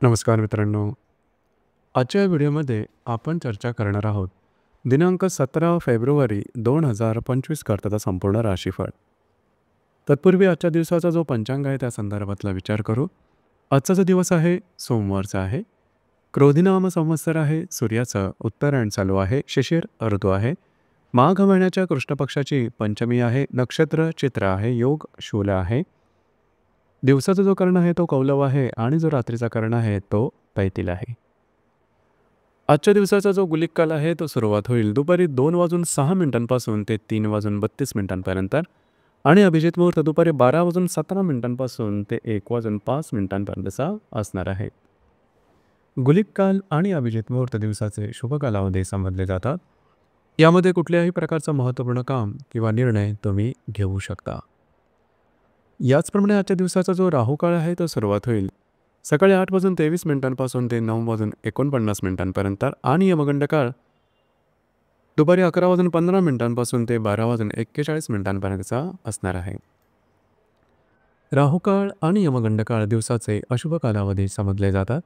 नमस्कार मित्रांनो. आजच्या या व्हिडिओमध्ये आपण चर्चा करणार आहोत दिनांक 17 फेब्रुवारी 2025 करताचा संपूर्ण राशीफळ. तत्पूर्वी आजच्या दिवसाचा जो पंचांग आहे त्या संदर्भातला विचार करू. आजचा जो दिवस आहे सोमवारचा आहे. क्रोधिनाम संवत्सर आहे. सूर्याचं उत्तरायण चालू आहे. शिशिर ऋतू आहे. माघ महिन्याच्या कृष्ण पक्षाची पंचमी आहे. नक्षत्र चित्र आहे. योग शूल आहे. दिवसाचा जो कर्ण आहे तो कौलव आहे आणि जो रात्रीचा कर्ण आहे तो पैतील आहे. आजच्या दिवसाचा जो गुलिक काल आहे तो सुरुवात होईल दुपारी 2:06 ते 3:32 आणि अभिजित मुहूर्त दुपारी 12:17 ते 1:05 असणार आहे. गुलिक काल आणि अभिजित मुहूर्त दिवसाचे शुभ कालावधी समजले जातात. यामध्ये कुठल्याही प्रकारचं महत्त्वपूर्ण काम किंवा निर्णय तुम्ही घेऊ शकता. याचप्रमाणे आजच्या दिवसाचा जो राहू काळ आहे तो सुरुवात होईल सकाळी 8:23 ते 9:49 आणि यमगंड काळ दुपारी 11:15 ते 12:41 असणार आहे. राहू काळ आणि यमगंड काळ दिवसाचे अशुभ कालावधी समजले जातात.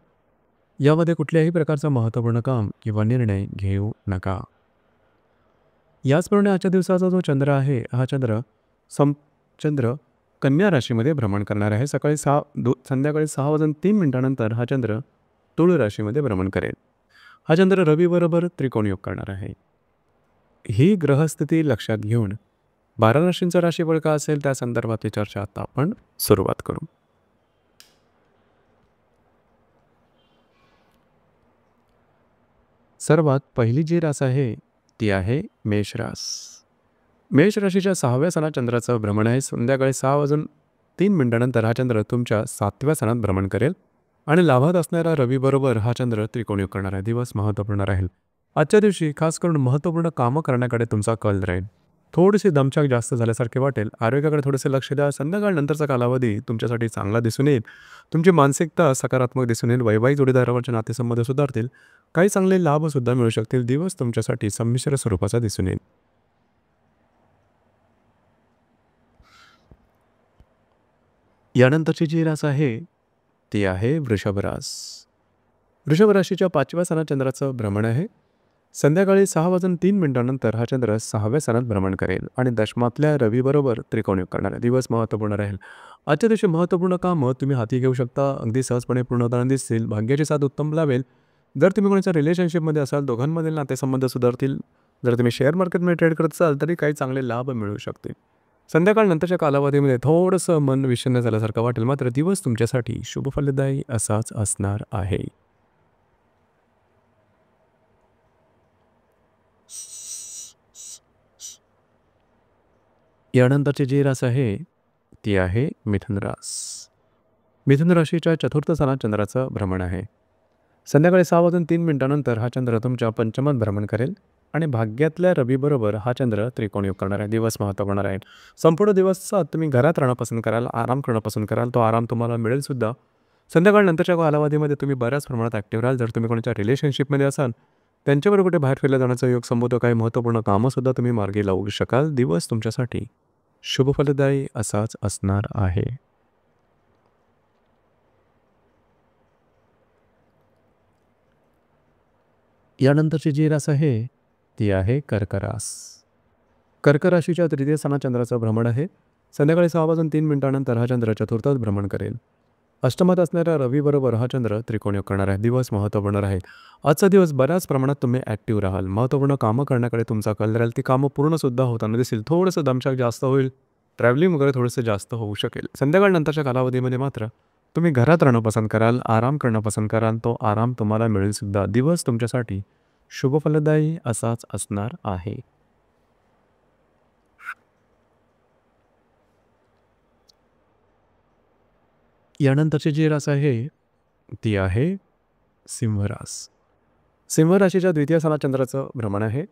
यामध्ये कुठल्याही प्रकारचं महत्त्वपूर्ण काम किंवा निर्णय घेऊ नका. याचप्रमाणे आजच्या दिवसाचा जो चंद्र आहे हा चंद्र कन्या राशीमध्ये भ्रमण करणार आहे. संध्याकाळी 6:03 हा चंद्र तुळ राशीमध्ये भ्रमण करेल. हा चंद्र रवी बरोबर त्रिकोणी योग करणार आहे. ही ग्रहस्थिती लक्षात घेऊन 12 राशींचा राशीफळ का असेल त्या संदर्भातली चर्चा आता आपण सुरुवात करू. सर्वात पहिली जी रास आहे ती आहे मेष रास. मेष राशीच्या 6व्या सणात चंद्राचं भ्रमण आहे. संध्याकाळी 6:03 हा चंद्र तुमच्या 7व्या सणात भ्रमण करेल आणि लाभात असणारा रवी बरोबर हा चंद्र त्रिकोणी योग करणारा दिवस महत्त्वपूर्ण राहील. आजच्या दिवशी खास करून महत्त्वपूर्ण कामं करण्याकडे तुमचा कल राहील. थोडीशी दमछाक जास्त झाल्यासारखे वाटेल. आरोग्याकडे थोडेसे लक्ष द्या. संध्याकाळनंतरचा कालावधी तुमच्यासाठी चांगला दिसून येईल. तुमची मानसिकता सकारात्मक दिसून येईल. वैवाहिक जोडीदारावरचे नातेसंबंध सुधारतील. काही चांगले लाभसुद्धा मिळू शकतील. दिवस तुमच्यासाठी संमिश्र स्वरूपाचा दिसून येईल. यानंतरची जी रास आहे ती आहे वृषभ रास. वृषभ राशीच्या 5व्या सणात चंद्राचं भ्रमण आहे. संध्याकाळी 6:03 हा चंद्र 6व्या सणात भ्रमण करेल आणि दशमातल्या रवी बरोबर त्रिकोणी योग करणारा दिवस महत्त्वपूर्ण राहील. आजच्या दिवशी महत्त्वपूर्ण कामं तुम्ही हाती घेऊ शकता. अगदी सहजपणे पूर्ण होताना दिसतील. भाग्याची साथ उत्तम लाभेल. जर तुम्ही कोणाच्या रिलेशनशिपमध्ये असाल दोघांमधील नातेसंबंध सुधारतील. जर तुम्ही शेअर मार्केटमध्ये ट्रेड करत असाल तरी काही चांगले लाभ मिळू शकतील. संध्याकाळनंतरच्या कालावधीमध्ये थोडंसं मन विषण्ण झाल्यासारखं वाटेल. मात्र दिवस तुमच्यासाठी शुभ फलदायी असाच असणार आहे. यानंतरची जी रास आहे ती आहे मिथुन रास. मिथुन राशीच्या 4थ्या सणात चंद्राचं भ्रमण आहे. संध्याकाळी 6:03 हा चंद्र तुमच्या पंचमात भ्रमण करेल आणि भाग्यातल्या रवी बरोबर हा चंद्र त्रिकोणी योग करणार आहे. दिवस महत्त्वपूर्ण राहील. संपूर्ण दिवसात तुम्ही घरात राहणं पसंत कराल. आराम करणं पसंत कराल. तो आराम तुम्हाला मिळेल सुद्धा. संध्याकाळनंतरच्या कालावधीमध्ये तुम्ही बऱ्याच प्रमाणात ॲक्टिव्ह राहाल. जर तुम्ही कोणाच्या रिलेशनशिपमध्ये असाल त्यांच्याबरोबर कुठे बाहेर फिरल्या जाण्याचा योग संभवतो. काही महत्त्वपूर्ण कामंसुद्धा तुम्ही मार्गी लावू शकाल. दिवस तुमच्यासाठी शुभ फलदायी असाच असणार आहे. यानंतरची जी रास आहे ती आहे कर्क रास. कर्क राशीच्या 3य सणात चंद्राचं भ्रमण आहे. संध्याकाळी 6:03 हा चंद्र 4थात भ्रमण करेल. अष्टमात असणाऱ्या रवी बरोबर हा चंद्र त्रिकोणी योग करणार आहे. दिवस महत्त्वपूर्ण राहील. आजचा दिवस बऱ्याच प्रमाणात तुम्ही ॲक्टिव्ह राहाल. महत्त्वपूर्ण कामं करण्याकडे तुमचा कल राहील. ती कामं पूर्णसुद्धा होताना दिसेल. थोडंसं दमछाक जास्त होईल. ट्रॅव्हलिंग वगैरे थोडंसं जास्त होऊ शकेल. संध्याकाळनंतरच्या कालावधीमध्ये मात्र तुम्ही घरात राहणं पसंत कराल. आराम करणं पसंत कराल. तो आराम तुम्हाला मिळेल सुद्धा. दिवस तुमच्यासाठी शुभ फलदायी असाच असणार आहे. यानंतरची जी रास आहे ती आहे सिंह रास. सिंह राशीच्या 2य सणात चंद्राचं भ्रमण आहे.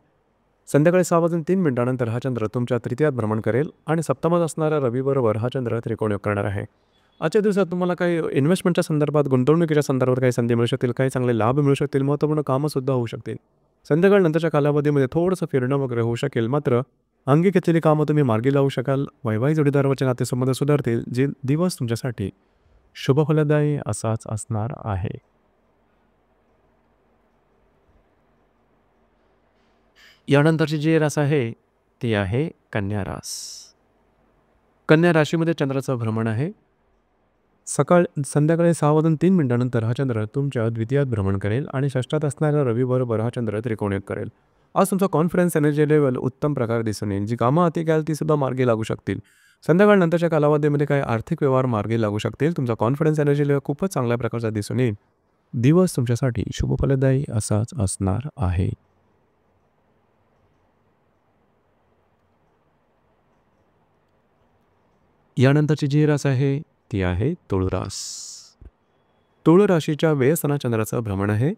संध्याकाळी 6:03 हा चंद्र तुमच्या 3यात भ्रमण करेल आणि सप्तमात असणाऱ्या रवी बरोबर हा चंद्र त्रिकोणी योग करणार आहे. आजच्या दिवसात तुम्हाला काही इन्व्हेस्टमेंटच्या संदर्भात गुंतवणुकीच्या संदर्भात काही संधी मिळू शकतील. काही चांगले लाभ मिळू शकतील. महत्त्वपूर्ण कामंसुद्धा होऊ शकतील. संध्याकाळनंतरच्या कालावधीमध्ये थोडंसं फिरणं वगैरे होऊ शकेल. मात्र अंगी घेतलेली कामं तुम्ही मार्गी लावू शकाल. वैवाहिक जोडीदारावरचे नातेसंबंध सुधारतील. जे दिवस तुमच्यासाठी शुभफलदायी असाच असणार आहे. यानंतरची जी रास आहे ती आहे कन्या रास. कन्या राशीमध्ये चंद्राचं भ्रमण आहे. संध्याकाळी 6:03 हा चंद्र तुमच्या द्वितीयात भ्रमण करेल आणि षष्ठात असणाऱ्या रवीबरोबर हा चंद्र त्रिकोणीय करेल. आज तुमचा कॉन्फिडन्स एनर्जी लेवल उत्तम प्रकारे दिसून येईल. जी कामं हाती घ्याल ती सुद्धा मार्गी लागू शकतील. संध्याकाळनंतरच्या कालावधीमध्ये काही आर्थिक व्यवहार मार्गी लागू शकतील. तुमचा कॉन्फिडन्स एनर्जी लेवल खूपच चांगल्या प्रकारचा दिसून येईल. दिवस तुमच्यासाठी शुभफलदायी असाच असणार आहे. यानंतरची जी रास आहे ती आहे तुळ रास. तुळ राशीच्या व्ययस्थानात चंद्राचं भ्रमण आहे.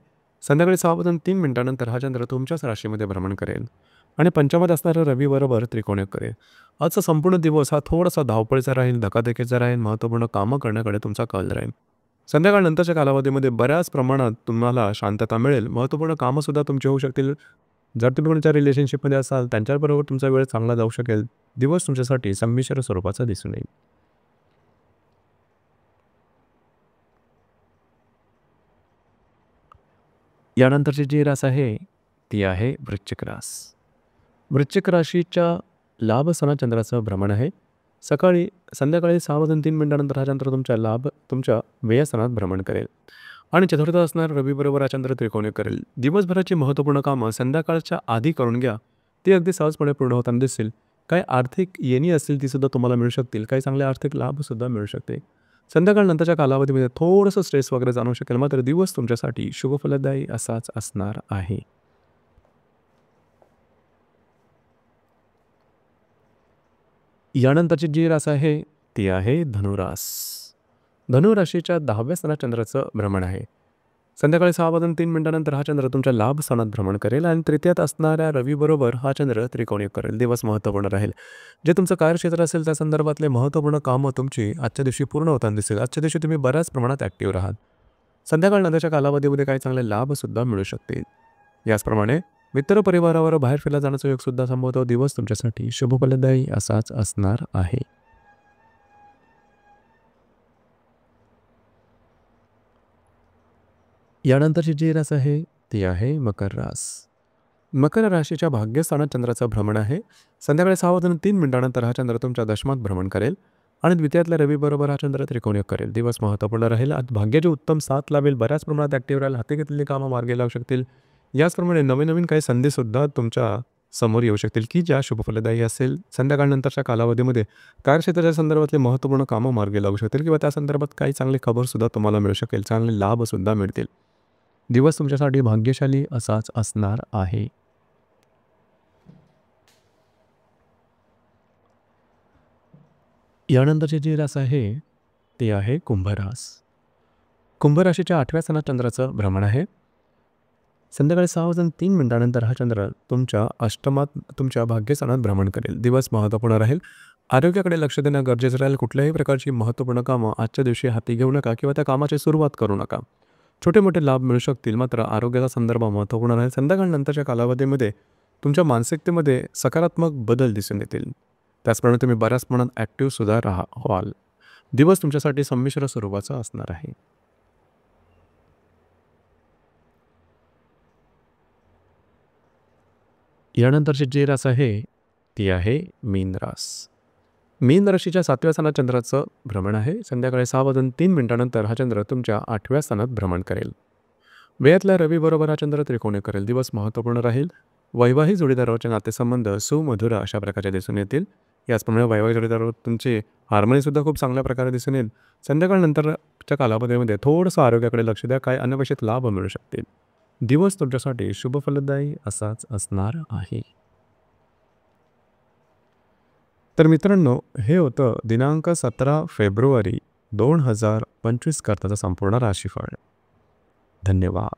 संध्याकाळी 6:03 हा चंद्र तुमच्याच राशीमध्ये भ्रमण करेल आणि पंचमात असणाऱ्या रवीबरोबर त्रिकोणीय करेल. आजचा संपूर्ण दिवस हा थोडासा धावपळीचा राहील, धकाधकीचा राहील, महत्त्वपूर्ण कामं करण्याकडे तुमचा कल राहील. संध्याकाळनंतरच्या कालावधीमध्ये बऱ्याच प्रमाणात तुम्हाला शांतता मिळेल. महत्त्वपूर्ण कामंसुद्धा तुमची होऊ शकतील. जर तुम्ही कोणाच्या रिलेशनशिपमध्ये असाल त्यांच्याबरोबर तुमचा वेळ चांगला जाऊ शकेल. दिवस तुमच्यासाठी संमिश्र स्वरूपाचा दिसून येईल. यानंतरची जी रास आहे ती आहे वृश्चिक रास. वृश्चिक राशीच्या लाभस्थानात चंद्राचं भ्रमण आहे. संध्याकाळी 6:03 हा चंद्र तुमच्या व्ययस्थानात भ्रमण करेल आणि चतुर्थात असणाऱ्या रवीबरोबर हा चंद्र त्रिकोणीय करेल. दिवसभराची महत्त्वपूर्ण कामं संध्याकाळच्या आधी करून घ्या. ती अगदी सहजपणे पूर्ण होताना दिसतील. काही आर्थिक येणी असतील तीसुद्धा तुम्हाला मिळू शकतील. काही चांगले आर्थिक लाभसुद्धा मिळू शकते. संध्याकाळनंतरच्या कालावधीमध्ये थोडंसं स्ट्रेस वगैरे जाणवू शकेल. मात्र दिवस तुमच्यासाठी शुभफलदायी असाच असणार आहे. यानंतरची जी रास आहे ती आहे धनुरास. धनुराशीच्या 10व्या स्थानात चंद्राचं भ्रमण आहे. संध्याकाळी 6:03 हा चंद्र तुमच्या लाभ स्थानात भ्रमण करेल आणि तृतीयात असणाऱ्या रवीबरोबर हा चंद्र त्रिकोणीय करेल. दिवस महत्त्वपूर्ण राहील. जे तुमचं कार्यक्षेत्र असेल त्या संदर्भातले महत्त्वपूर्ण कामं तुमची आजच्या दिवशी पूर्ण होताना दिसेल. आजच्या दिवशी तुम्ही बऱ्याच प्रमाणात ॲक्टिव्ह राहाल. संध्याकाळनंतरच्या कालावधीमध्ये काही चांगले लाभसुद्धा मिळू शकतील. याचप्रमाणे मित्रपरिवारावर बाहेर फिरायला जाण्याचा योगसुद्धा संभवतो. दिवस तुमच्यासाठी शुभफलदायी असाच असणार आहे. यानंतरची जी रास आहे ती आहे मकर रास. मकर राशीच्या भाग्यस्थानात चंद्राचं भ्रमण आहे. संध्याकाळी 6:03 हा चंद्र तुमच्या दशमात भ्रमण करेल आणि द्वितीयातल्या रवीबरोबर हा चंद्र त्रिकोणीय करेल. दिवस महत्त्वपूर्ण राहील. आज भाग्याची उत्तम साथ लाभेल. बऱ्याच प्रमाणात ॲक्टिव्ह राहील. हाती घेतलेली कामं मार्गी लागू शकतील. याचप्रमाणे नवीन काही संधीसुद्धा तुमच्या समोर येऊ शकतील की ज्या शुभफलदायी असेल. संध्याकाळनंतरच्या कालावधीमध्ये कार्यक्षेत्राच्या संदर्भातले महत्त्वपूर्ण कामं मार्गी लागू शकतील किंवा त्या संदर्भात काही चांगली खबरसुद्धा तुम्हाला मिळू शकेल. चांगले लाभसुद्धा मिळतील. दिवस तुमच्यासाठी भाग्यशाली असाच असणार आहे. यानंतरची जी रास आहे ती आहे कुंभरास. कुंभराशीच्या 8व्या स्थानात चंद्राचं भ्रमण आहे. संध्याकाळी 6:03 हा चंद्र तुमच्या भाग्यस्थानात भ्रमण करेल. दिवस महत्त्वपूर्ण राहील. आरोग्याकडे लक्ष देणं गरजेचं राहील. कुठल्याही प्रकारची महत्त्वपूर्ण कामं आजच्या दिवशी हाती घेऊ नका किंवा त्या कामाची सुरुवात करू नका. छोटे मोठे लाभ मिळू शकतील. मात्र आरोग्याचा संदर्भ महत्त्वपूर्ण राहील. संध्याकाळनंतरच्या कालावधीमध्ये तुमच्या मानसिकतेमध्ये सकारात्मक बदल दिसून येतील. त्याचप्रमाणे तुम्ही बऱ्याच प्रमाणात ॲक्टिव्हसुद्धा व्हाल. दिवस तुमच्यासाठी संमिश्र स्वरूपाचा असणार आहे. यानंतरची जी रास आहे ती आहे मीन रास. मीन राशीच्या 7व्या स्थानात चंद्राचं भ्रमण आहे. संध्याकाळी 6:03 हा चंद्र तुमच्या 8व्या स्थानात भ्रमण करेल. व्ययातल्या रवीबरोबर हा चंद्र त्रिकोणीय करेल. दिवस महत्त्वपूर्ण राहील. वैवाहिक जोडीदाराचे नातेसंबंध सुमधुर अशा प्रकारचे दिसून येतील. याचप्रमाणे वैवाहिक जोडीदारावर तुमची हार्मोनीसुद्धा खूप चांगल्या प्रकारे दिसून येईल. संध्याकाळनंतरच्या कालावधीमध्ये थोडंसं आरोग्याकडे लक्ष द्या. काही अनपेक्षित लाभ मिळू शकतील. दिवस तुमच्यासाठी शुभफलदायी असाच असणार आहे. तर मित्रांनो, हे होतं दिनांक 17 फेब्रुवारी 2025 करताचं संपूर्ण राशीफळ. धन्यवाद.